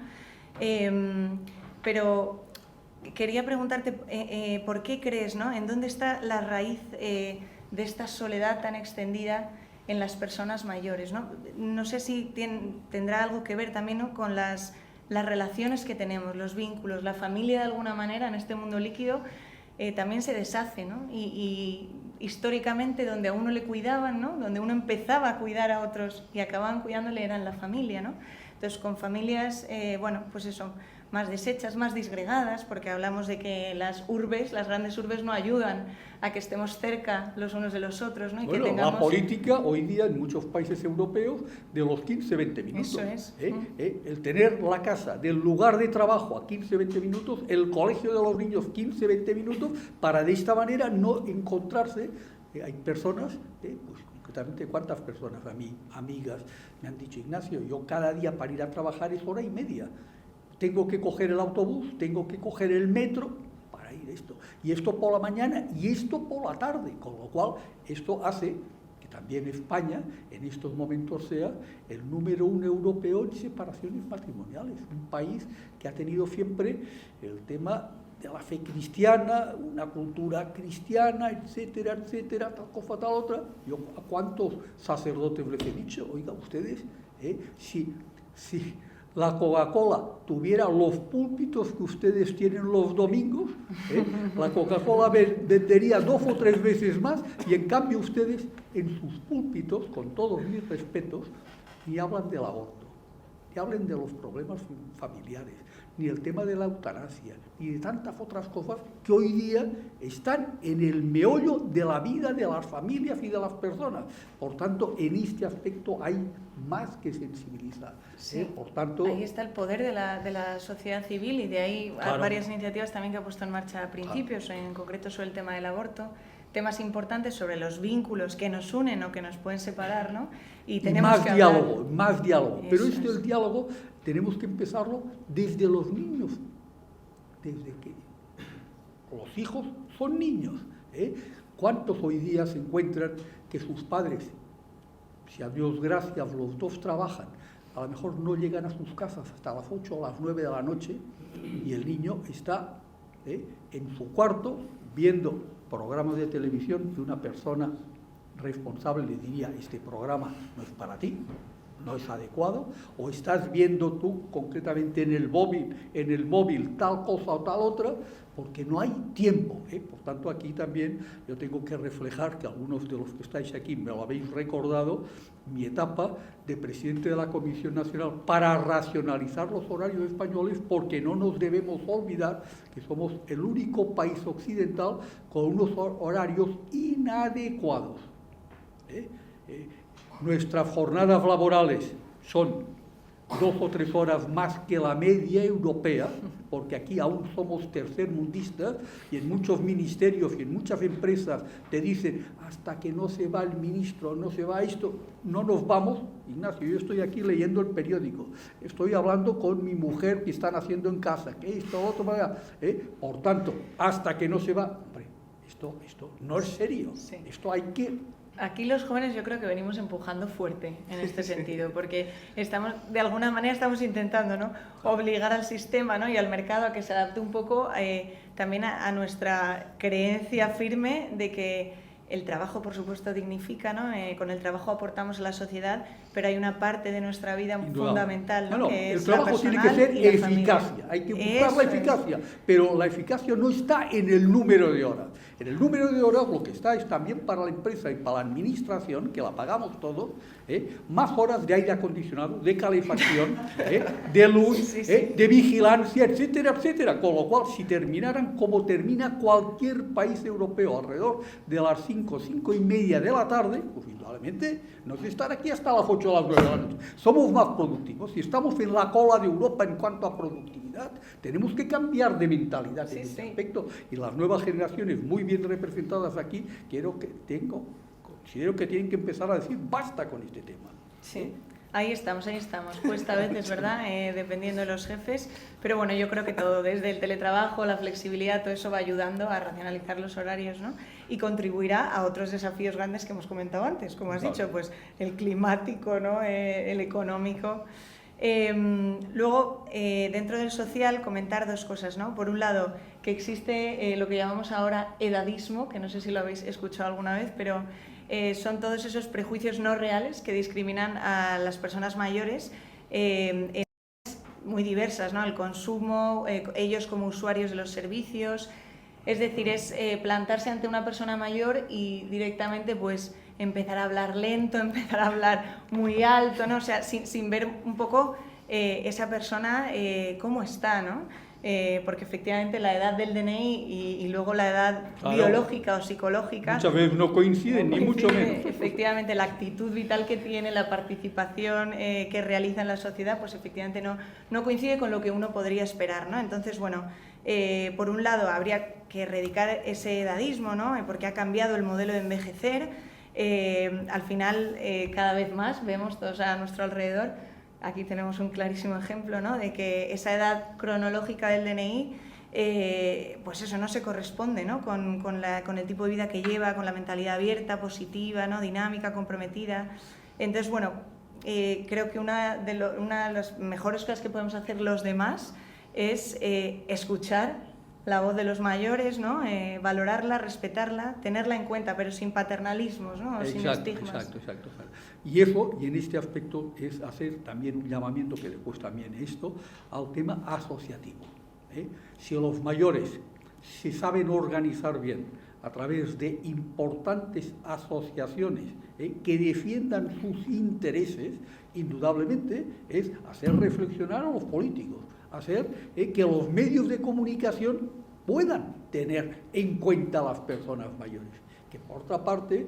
pero quería preguntarte por qué crees, ¿no?, en dónde está la raíz de esta soledad tan extendida en las personas mayores, ¿no? No sé si tendrá algo que ver también, ¿no?, con las relaciones que tenemos, los vínculos, la familia de alguna manera en este mundo líquido también se deshace, ¿no? Y históricamente donde a uno le cuidaban, ¿no?, donde uno empezaba a cuidar a otros y acababan cuidándole era en la familia, ¿no? Entonces con familias, bueno, pues eso, más deshechas, más disgregadas, porque hablamos de que las grandes urbes no ayudan a que estemos cerca los unos de los otros, ¿no? Y bueno, que tengamos... la política hoy día en muchos países europeos de los 15-20 minutos. Eso es. El tener la casa del lugar de trabajo a 15-20 minutos, el colegio de los niños 15-20 minutos, para de esta manera no encontrarse. Hay personas, pues concretamente cuántas personas a mí, amigas, me han dicho: Ignacio, yo cada día para ir a trabajar es 1h30. Tengo que coger el autobús, tengo que coger el metro para ir esto. Y esto por la mañana y esto por la tarde. Con lo cual, esto hace que también España, en estos momentos, sea el número 1 europeo en separaciones matrimoniales. Un país que ha tenido siempre el tema de la fe cristiana, una cultura cristiana, etcétera, etcétera, tal cosa, tal otra. Yo a cuántos sacerdotes les he dicho: oiga, ustedes, si la Coca-Cola tuviera los púlpitos que ustedes tienen los domingos, la Coca-Cola vendería 2 o 3 veces más, y en cambio ustedes en sus púlpitos, con todos mis respetos, ni hablan del aborto, ni hablan de los problemas familiares, ni el tema de la eutanasia, ni de tantas otras cosas que hoy día están en el meollo de la vida de las familias y de las personas. Por tanto, en este aspecto hay más que sensibilizar. Sí. Por tanto, ahí está el poder de la sociedad civil, y de ahí hay varias iniciativas también que ha puesto en marcha a principios, en concreto sobre el tema del aborto. temas importantes sobre los vínculos que nos unen o que nos pueden separar, ¿no? Y tenemos más que diálogo, hablar. más diálogo. Pero Eso es. el diálogo tenemos que empezarlo desde los niños, desde que los hijos son niños. ¿Cuántos hoy día se encuentran que sus padres, si a Dios gracias los dos trabajan, a lo mejor no llegan a sus casas hasta las 8 o las 9 de la noche y el niño está en su cuarto viendo programas de televisión y una persona responsable le diría, este programa no es para ti, no es adecuado, o estás viendo tú concretamente en el móvil tal cosa o tal otra, porque no hay tiempo. Por tanto, aquí también yo tengo que reflejar, que algunos de los que estáis aquí me lo habéis recordado, mi etapa de presidente de la Comisión Nacional para racionalizar los horarios españoles, porque no nos debemos olvidar que somos el único país occidental con unos horarios inadecuados. Nuestras jornadas laborales son 2 o 3 horas más que la media europea, porque aquí aún somos tercermundistas y en muchos ministerios y en muchas empresas te dicen, hasta que no se va el ministro, no se va esto, no nos vamos. Ignacio, yo estoy aquí leyendo el periódico, estoy hablando con mi mujer que están haciendo en casa, que esto, otro, por tanto, hasta que no se va, hombre, esto no es serio, sí. Esto hay que... Aquí los jóvenes yo creo que venimos empujando fuerte en este sentido, porque de alguna manera estamos intentando, ¿no?, obligar al sistema, ¿no?, y al mercado a que se adapte un poco también a nuestra creencia firme de que el trabajo, por supuesto, dignifica, ¿no? Con el trabajo aportamos a la sociedad, pero hay una parte de nuestra vida fundamental, ¿no? Que el trabajo tiene que ser eficacia, hay que buscar la eficacia, pero la eficacia no está en el número de horas. En el número de horas lo que está es también para la empresa y para la administración, que la pagamos todos, más horas de aire acondicionado, de calefacción, de luz, sí. De vigilancia, etcétera, etcétera. Con lo cual, si terminaran como termina cualquier país europeo, alrededor de las 5:30 de la tarde, pues indudablemente no es estar aquí hasta las 8 o las 9 de la noche. Somos más productivos. Si estamos en la cola de Europa en cuanto a productividad, tenemos que cambiar de mentalidad en ese aspecto. Y las nuevas generaciones, muy bien representadas aquí, considero que tienen que empezar a decir basta con este tema. Sí. Ahí estamos. Cuesta a veces, ¿verdad? Dependiendo de los jefes. Pero bueno, yo creo que todo, desde el teletrabajo, la flexibilidad, todo eso va ayudando a racionalizar los horarios, ¿no? Y contribuirá a otros desafíos grandes que hemos comentado antes, como has dicho, pues el climático, ¿no? El económico. Luego, dentro del social, comentar 2 cosas, ¿no? Por un lado, que existe lo que llamamos ahora edadismo, que no sé si lo habéis escuchado alguna vez, pero son todos esos prejuicios no reales que discriminan a las personas mayores en muy diversas, ¿no? El consumo, ellos como usuarios de los servicios, es decir, es plantarse ante una persona mayor y directamente pues empezar a hablar lento, empezar a hablar muy alto, ¿no? O sea, sin ver un poco esa persona cómo está, ¿no? Porque efectivamente la edad del DNI y luego la edad biológica o psicológica muchas veces no coinciden, ni mucho menos. Efectivamente, la actitud vital que tiene, la participación que realiza en la sociedad, pues efectivamente no coincide con lo que uno podría esperar, ¿no? Entonces, bueno, por un lado habría que erradicar ese edadismo, ¿no? Porque ha cambiado el modelo de envejecer. Al final, cada vez más vemos todos a nuestro alrededor. Aquí tenemos un clarísimo ejemplo, ¿no?, de que esa edad cronológica del DNI, pues eso no se corresponde, ¿no?, con el tipo de vida que lleva, con la mentalidad abierta, positiva, ¿no?, dinámica, comprometida. Entonces, bueno, creo que una de las mejores cosas que podemos hacer los demás es escuchar la voz de los mayores, ¿no? Valorarla, respetarla, tenerla en cuenta, pero sin paternalismos, ¿no? Sin estigmas. Exacto. Y eso, y en este aspecto, es hacer también un llamamiento, que después también esto, al tema asociativo. Si los mayores se saben organizar bien a través de importantes asociaciones que defiendan sus intereses, indudablemente es hacer reflexionar a los políticos, hacer que los medios de comunicación puedan tener en cuenta a las personas mayores. Que por otra parte,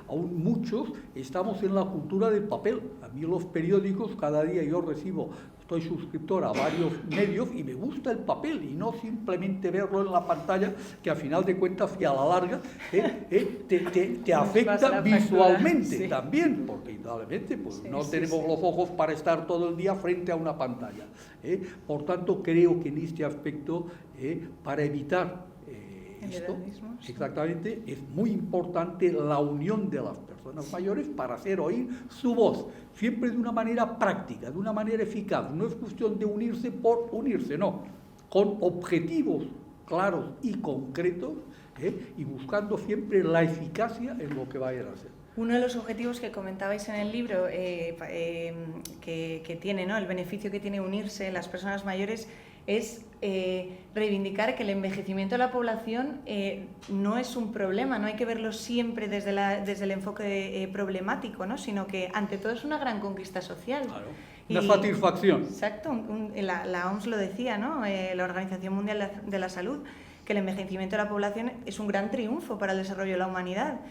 aún muchos estamos en la cultura del papel. A mí los periódicos, cada día yo recibo, soy suscriptor a varios medios y me gusta el papel y no simplemente verlo en la pantalla, que al final de cuentas y a la larga te afecta visualmente también, porque indudablemente pues, no tenemos los ojos para estar todo el día frente a una pantalla. Por tanto, creo que en este aspecto, para evitar esto, exactamente, es muy importante la unión de las personas mayores para hacer oír su voz, siempre de una manera práctica, de una manera eficaz. No es cuestión de unirse por unirse, no, con objetivos claros y concretos, y buscando siempre la eficacia en lo que vayan a hacer. Uno de los objetivos que comentabais en el libro, que tiene, ¿no?, el beneficio que tiene unirse las personas mayores, es reivindicar que el envejecimiento de la población no es un problema, no hay que verlo siempre desde el enfoque problemático, ¿no?, sino que ante todo es una gran conquista social. Claro. Una satisfacción. Exacto, la OMS lo decía, ¿no?, la Organización Mundial de la Salud, que el envejecimiento de la población es un gran triunfo para el desarrollo de la humanidad.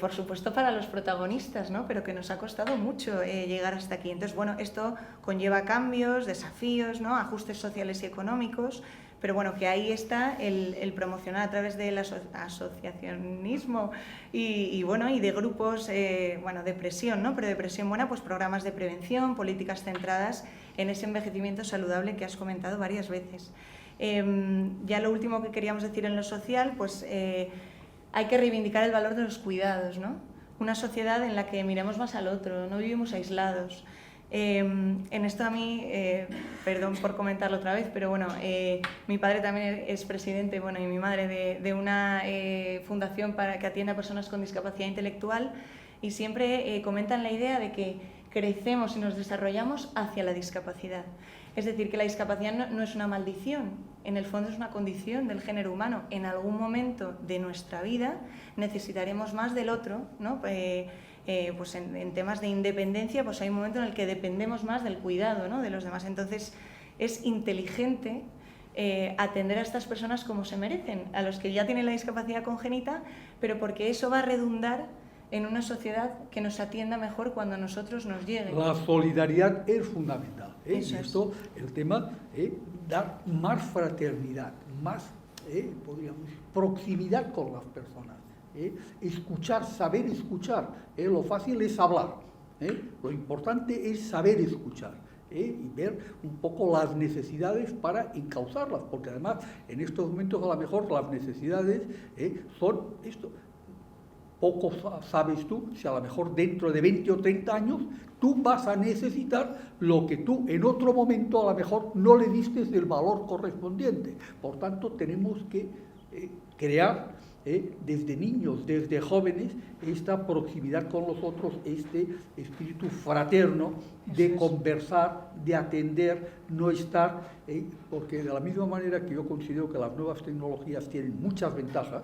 Por supuesto para los protagonistas, ¿no?, pero que nos ha costado mucho llegar hasta aquí. Entonces, bueno, esto conlleva cambios, desafíos, ¿no?, ajustes sociales y económicos, pero bueno, que ahí está el promocionar a través del asociacionismo y de grupos, de presión, ¿no?, pero de presión buena, pues programas de prevención, políticas centradas en ese envejecimiento saludable que has comentado varias veces. Ya lo último que queríamos decir en lo social, pues hay que reivindicar el valor de los cuidados, ¿no? Una sociedad en la que miremos más al otro, no vivimos aislados. En esto a mí, perdón por comentarlo otra vez, pero bueno, mi padre también es presidente, bueno, y mi madre de una fundación que atiende a personas con discapacidad intelectual, y siempre comentan la idea de que crecemos y nos desarrollamos hacia la discapacidad. Es decir, que la discapacidad no es una maldición, en el fondo es una condición del género humano. En algún momento de nuestra vida necesitaremos más del otro, ¿no? Pues en temas de independencia, pues hay un momento en el que dependemos más del cuidado, ¿no?, de los demás. Entonces, es inteligente atender a estas personas como se merecen, a los que ya tienen la discapacidad congénita, pero porque eso va a redundar en una sociedad que nos atienda mejor cuando a nosotros nos llegue. La solidaridad es fundamental. Y esto, el tema, dar más fraternidad, más proximidad con las personas, escuchar, saber escuchar. Lo fácil es hablar, lo importante es saber escuchar. Y ver un poco las necesidades para encauzarlas, porque además en estos momentos a lo mejor las necesidades son esto. Poco sabes tú si a lo mejor dentro de 20 o 30 años tú vas a necesitar lo que tú en otro momento a lo mejor no le diste el valor correspondiente. Por tanto, tenemos que crear desde niños, desde jóvenes, esta proximidad con los otros, este espíritu fraterno de conversar, de atender, no estar, porque de la misma manera que yo considero que las nuevas tecnologías tienen muchas ventajas,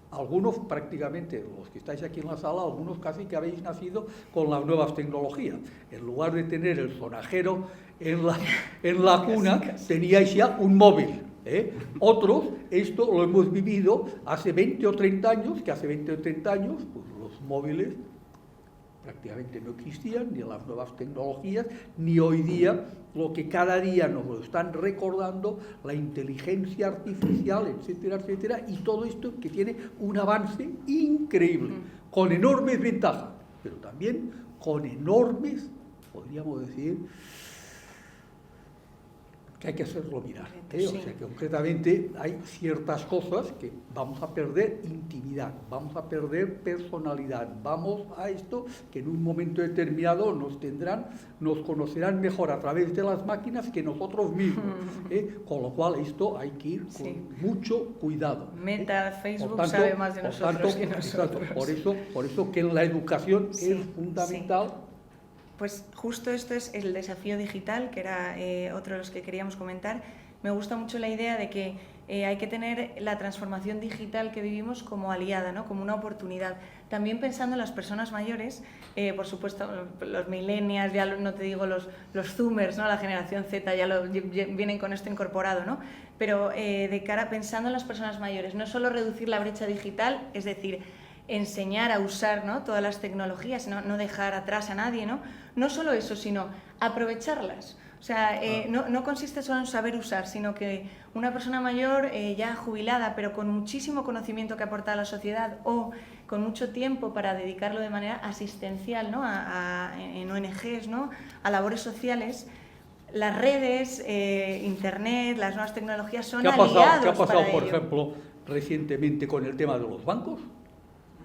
algunos prácticamente, los que estáis aquí en la sala, algunos casi que habéis nacido con las nuevas tecnologías. En lugar de tener el sonajero en la cuna, teníais ya un móvil. Otros, esto lo hemos vivido hace 20 o 30 años, que hace 20 o 30 años pues los móviles prácticamente no existían, ni las nuevas tecnologías, ni hoy día lo que cada día nos lo están recordando, la inteligencia artificial, etcétera, etcétera, y todo esto que tiene un avance increíble, con enormes ventajas, pero también con enormes, podríamos decir, que hay que hacerlo mirar. O sea, que concretamente hay ciertas cosas que vamos a perder intimidad, vamos a perder personalidad, vamos a esto que en un momento determinado nos conocerán mejor a través de las máquinas que nosotros mismos. Con lo cual esto hay que ir con mucho cuidado. Meta, Facebook sabe más de nosotros que nosotros. Por eso que en la educación es fundamental. Pues justo esto es el desafío digital, que era otro de los que queríamos comentar. Me gusta mucho la idea de que hay que tener la transformación digital que vivimos como aliada, ¿no?, como una oportunidad. También pensando en las personas mayores, por supuesto, los millennials, ya no te digo los zoomers, ¿no?, la generación Z ya vienen con esto incorporado, ¿no? Pero de cara pensando en las personas mayores, no solo reducir la brecha digital, es decir, enseñar a usar, ¿no?, todas las tecnologías, no dejar atrás a nadie, ¿no? No solo eso, sino aprovecharlas. O sea, no consiste solo en saber usar, sino que una persona mayor ya jubilada, pero con muchísimo conocimiento que aporta a la sociedad o con mucho tiempo para dedicarlo de manera asistencial, ¿no? En ONGs, ¿no? A labores sociales, las redes, Internet, las nuevas tecnologías son aliados para ello. ¿Qué ha pasado, por ejemplo, recientemente con el tema de los bancos?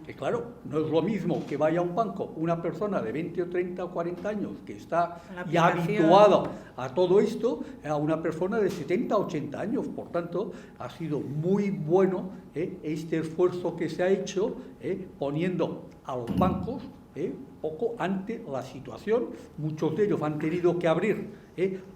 Que claro, no es lo mismo que vaya a un banco una persona de 20 o 30 o 40 años que está ya habituada a todo esto, a una persona de 70 o 80 años. Por tanto, ha sido muy bueno este esfuerzo que se ha hecho poniendo a los bancos poco ante la situación. Muchos de ellos han tenido que abrir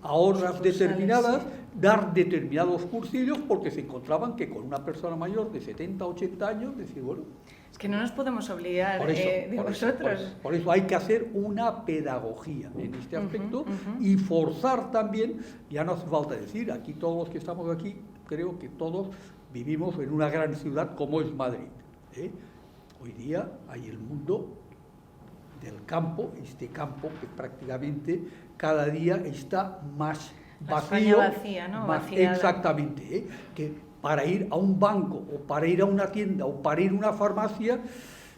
a horas determinadas, dar determinados cursillos porque se encontraban que con una persona mayor de 70 o 80 años, decir, bueno... Es que no nos podemos olvidar de vosotros. Por eso hay que hacer una pedagogía en este aspecto y forzar también, ya no hace falta decir, aquí todos los que estamos aquí, creo que todos vivimos en una gran ciudad como es Madrid. Hoy día hay el mundo del campo, este campo que prácticamente cada día está más vacío. La España vacía, ¿no? Vaciada. Exactamente, que para ir a un banco o para ir a una tienda o para ir a una farmacia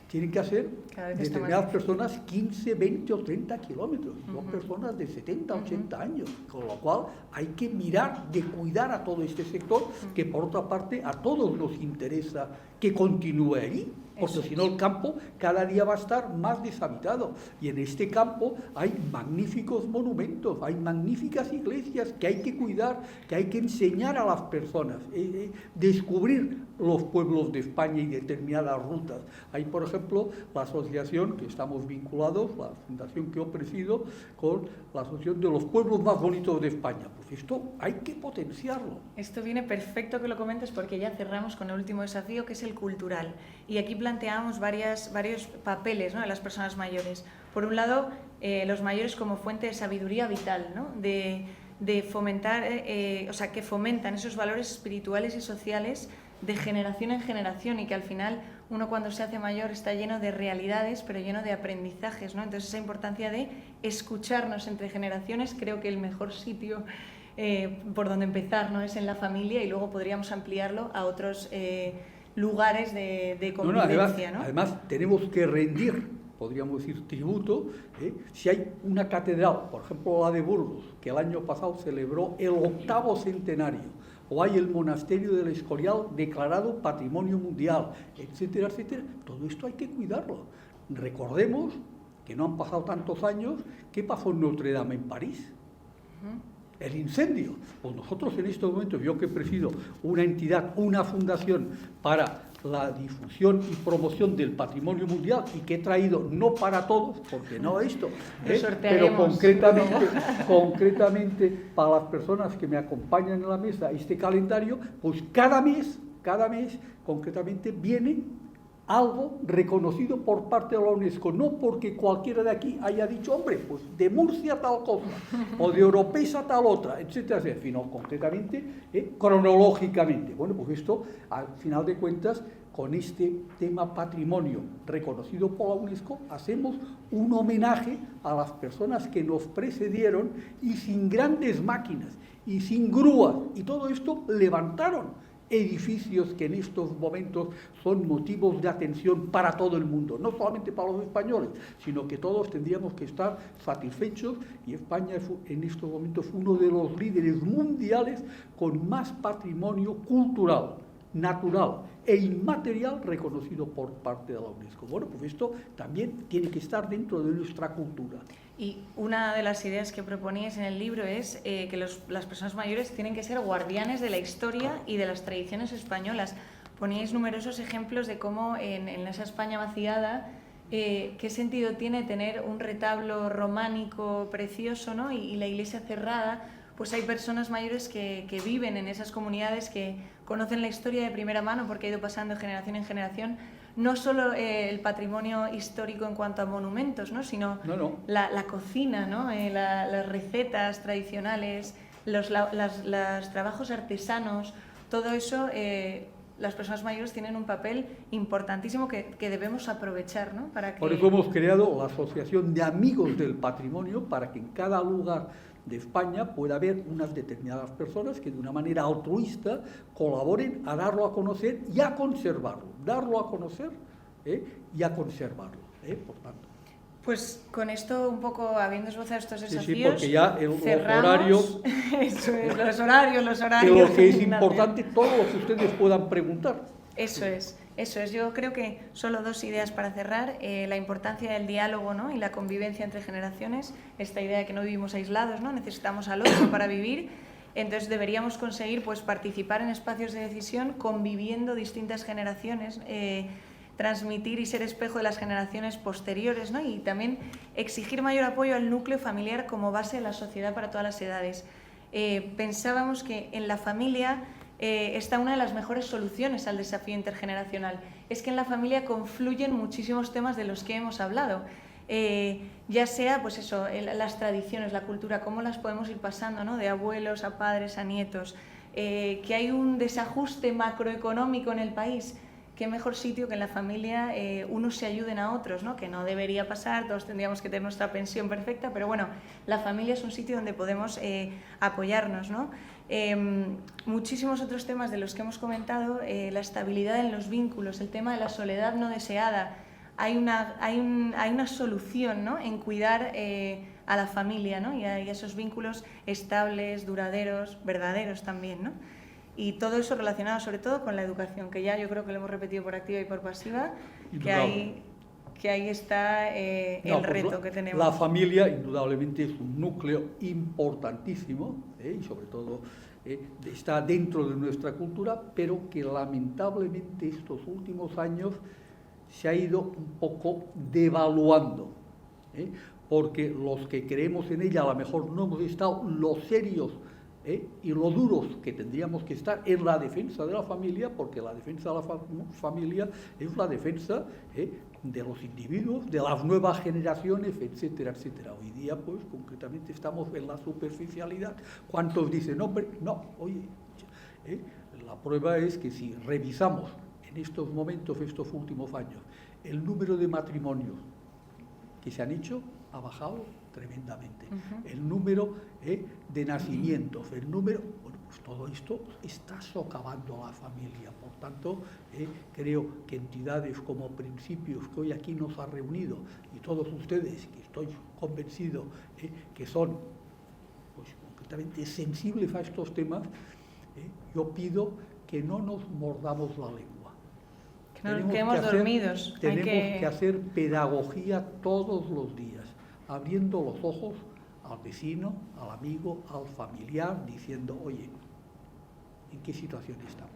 tienen que hacer determinadas personas 15, 20 o 30 kilómetros, no personas de 70, 80 años, con lo cual hay que mirar de cuidar a todo este sector que por otra parte a todos nos interesa que continúe allí. Porque si no el campo cada día va a estar más deshabitado y en este campo hay magníficos monumentos, hay magníficas iglesias que hay que cuidar, que hay que enseñar a las personas, descubrir los pueblos de España y determinadas rutas. Hay, por ejemplo, la asociación que estamos vinculados, la fundación que yo presido, con la asociación de los pueblos más bonitos de España. Pues esto hay que potenciarlo. Esto viene perfecto que lo comentes porque ya cerramos con el último desafío, que es el cultural. Y aquí planteamos varios papeles, ¿no?, de las personas mayores. Por un lado, los mayores como fuente de sabiduría vital, ¿no?, de fomentar, o sea, que fomentan esos valores espirituales y sociales de generación en generación y que al final uno cuando se hace mayor está lleno de realidades, pero lleno de aprendizajes, ¿no? Entonces esa importancia de escucharnos entre generaciones, creo que el mejor sitio por donde empezar, ¿no?, es en la familia y luego podríamos ampliarlo a otros lugares de convivencia, ¿no? Además, tenemos que rendir, podríamos decir, tributo. Si hay una catedral, por ejemplo la de Burgos, que el año pasado celebró el 8º centenario, o hay el monasterio del Escorial declarado Patrimonio Mundial, etcétera, etcétera, todo esto hay que cuidarlo. Recordemos que no han pasado tantos años. ¿Qué pasó en Notre Dame en París? El incendio. Pues nosotros en estos momentos, yo que presido una entidad, una fundación para la difusión y promoción del patrimonio mundial y que he traído no para todos, porque no esto, pero concretamente para las personas que me acompañan en la mesa este calendario, pues cada mes concretamente viene algo reconocido por parte de la UNESCO, no porque cualquiera de aquí haya dicho, hombre, pues de Murcia tal cosa, o de Oropesa tal otra, etcétera, etcétera, sino concretamente, cronológicamente. Bueno, pues esto, al final de cuentas, con este tema patrimonio reconocido por la UNESCO, hacemos un homenaje a las personas que nos precedieron y sin grandes máquinas y sin grúas y todo esto levantaron edificios que en estos momentos son motivos de atención para todo el mundo, no solamente para los españoles, sino que todos tendríamos que estar satisfechos y España en estos momentos es uno de los líderes mundiales con más patrimonio cultural, natural e inmaterial reconocido por parte de la UNESCO. Bueno, pues esto también tiene que estar dentro de nuestra cultura. Y una de las ideas que proponíais en el libro es que las personas mayores tienen que ser guardianes de la historia y de las tradiciones españolas. Poníais numerosos ejemplos de cómo en esa España vaciada, qué sentido tiene tener un retablo románico precioso, ¿no?, y la iglesia cerrada. Pues hay personas mayores que viven en esas comunidades, que conocen la historia de primera mano porque ha ido pasando de generación en generación, no solo el patrimonio histórico en cuanto a monumentos, ¿no?, sino la cocina, ¿no?, las recetas tradicionales, los trabajos artesanos, todo eso. Las personas mayores tienen un papel importantísimo que debemos aprovechar, ¿no? Por eso hemos creado la Asociación de Amigos del Patrimonio, para que en cada lugar de España puede haber unas determinadas personas que de una manera altruista colaboren a darlo a conocer y a conservarlo, darlo a conocer y a conservarlo, por tanto. Pues con esto un poco, habiendo esbozado estos desafíos, sí, porque ya el cerramos. Horario... Eso es, los horarios. Que lo que es importante, todo lo que ustedes puedan preguntar. Eso es. Yo creo que solo 2 ideas para cerrar. La importancia del diálogo, ¿no? Y la convivencia entre generaciones. Esta idea de que no vivimos aislados, ¿no? Necesitamos al otro para vivir. Entonces deberíamos conseguir pues, participar en espacios de decisión conviviendo distintas generaciones, transmitir y ser espejo de las generaciones posteriores, ¿no? Y también exigir mayor apoyo al núcleo familiar como base de la sociedad para todas las edades. Pensábamos que en la familia está una de las mejores soluciones al desafío intergeneracional. Es que en la familia confluyen muchísimos temas de los que hemos hablado. Ya sea pues eso, las tradiciones, la cultura, cómo las podemos ir pasando, ¿no? De abuelos a padres a nietos, que hay un desajuste macroeconómico en el país. Qué mejor sitio que en la familia unos se ayuden a otros, ¿no? Que no debería pasar, todos tendríamos que tener nuestra pensión perfecta, pero bueno, la familia es un sitio donde podemos apoyarnos, ¿no? Muchísimos otros temas de los que hemos comentado, la estabilidad en los vínculos, el tema de la soledad no deseada. Hay una solución, ¿no? En cuidar a la familia, ¿no? y a esos vínculos estables, duraderos, verdaderos también, ¿no? Y todo eso relacionado sobre todo con la educación, que ya yo creo que lo hemos repetido por activa y por pasiva, que ahí está el reto que tenemos. La familia indudablemente es un núcleo importantísimo y sobre todo está dentro de nuestra cultura, pero que lamentablemente estos últimos años se ha ido un poco devaluando, porque los que creemos en ella a lo mejor no hemos estado lo serios y lo duros que tendríamos que estar en la defensa de la familia, porque la defensa de la familia es la defensa de los individuos, de las nuevas generaciones, etcétera, etcétera. Hoy día, pues, concretamente estamos en la superficialidad. ¿Cuántos dicen, hombre, no, oye, la prueba es que si revisamos en estos momentos, estos últimos años, el número de matrimonios que se han hecho ha bajado tremendamente. El número de nacimientos, el número... Bueno, pues todo esto está socavando a la familia. Por tanto, creo que entidades como Principios, que hoy aquí nos ha reunido, y todos ustedes, que estoy convencido que son pues, completamente sensibles a estos temas, yo pido que no nos mordamos la lengua. Que no nos quedemos dormidos. Tenemos que hacer pedagogía todos los días, abriendo los ojos al vecino, al amigo, al familiar, diciendo, oye, ¿en qué situación estamos?